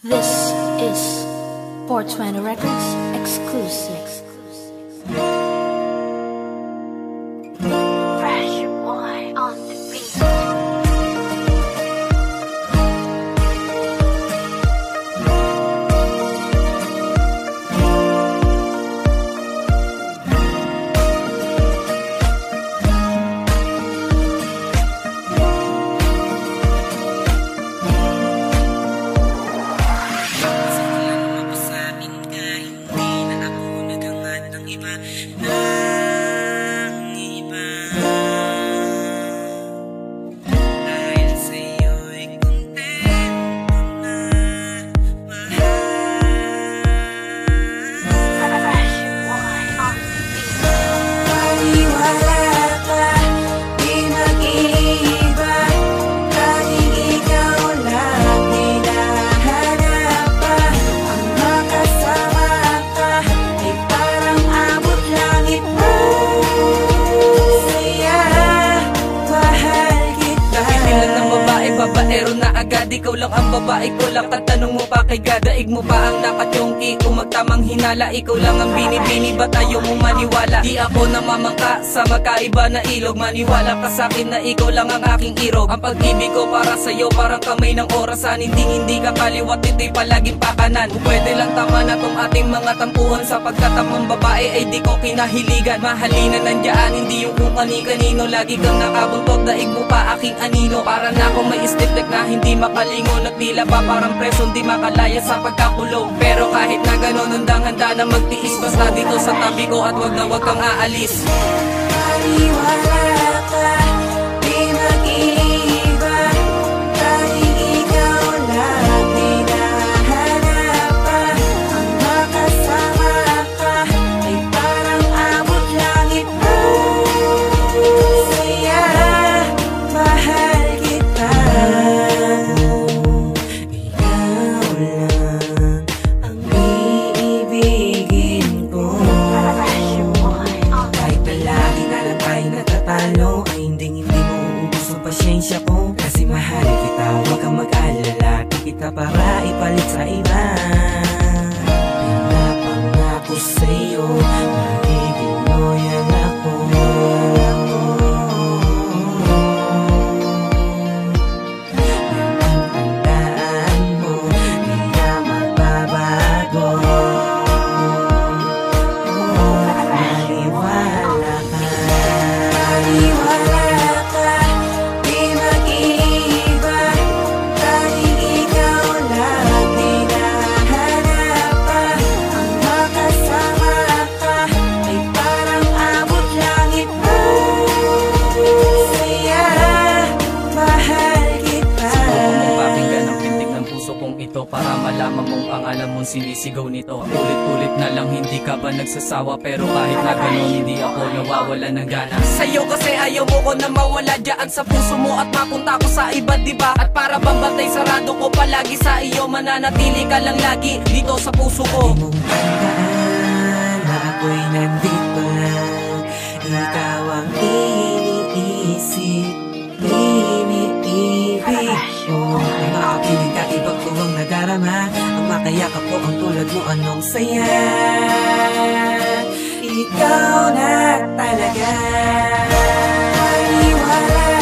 This is 420 Records exclusive. Fresh boy on the beat. Babaero na agad, ikaw lang ang babae ko lang. Tatanong mo pa kay God, daig mo pa ang nakatyongki. Kung magtamang hinala, ikaw lang ang binibini. Ba't ayaw mo maniwala? Di ako namamangka sa magkaiba na ilog. Maniwala ka sa'kin na ikaw lang ang aking irog. Ang pag-ibig ko para sa'yo parang kamay ng orasan. Hindi ka kaliwat, ito'y palaging pakanan. Kung pwede lang tama na tong ating mga tampuhan, sapagkat ang babae ay di ko kinahiligan. Mahalina nandiyan, hindi yung kung kani-kanino. Lagi kang nakabuntot, daig mo pa aking anino. Para na akong may step na hindi makalingon, at tila ba parang preso di makalaya sa pagkakulong. Pero kahit na gano'n, handang-handa na magtiis. Basta dito sa tabi ko at wag na wag kang aalis. Maniwala ka, di mag-iiba. Tanging ikaw lang hinahanap pa. Ang makasama ka ay parang abot langit mo. Saya, mahal kita. Ikaw lang ang iibigin ko. Kahit na lagi na lang tayo natatalo, ay hindi mo uubos ang pasyensya ko. Kasi mahal kita, huwag kang mag-alala. Di kita para ipalit sa iba. Pinapangako sa'yo, magiging loyal ako. Yan ang tandaan mo, di na magbabago. Maniwala ka, di mag-iiba. Tanging ikaw lang hinahanap pa. Ang makasama ka ay parang abot langit mo. Saya, mahal kita. Pakinggan ang pintig ng puso kong ito, para malaman mong pangalan mong sinisigaw nito. Ulit-ulit na lang, hindi ka ba nagsasawa? Pero kahit na gano'n, hindi ako nawawala ng gana sa'yo, kasi ayaw mo ko na mawala dyan sa puso mo at mapunta ko sa iba, diba? At para bang batay sarado ko palagi sa iyo, mananatili ka lang lagi dito sa puso ko. Di mong tandaan na ako'y nandito lang. Ikaw ang iniisip, iniibig ko. Ang makapiling ka, ibag ko ang nadarama. Ang makayakap ko ang tulad mo, anong saya. Ikaw na talaga. Maniwala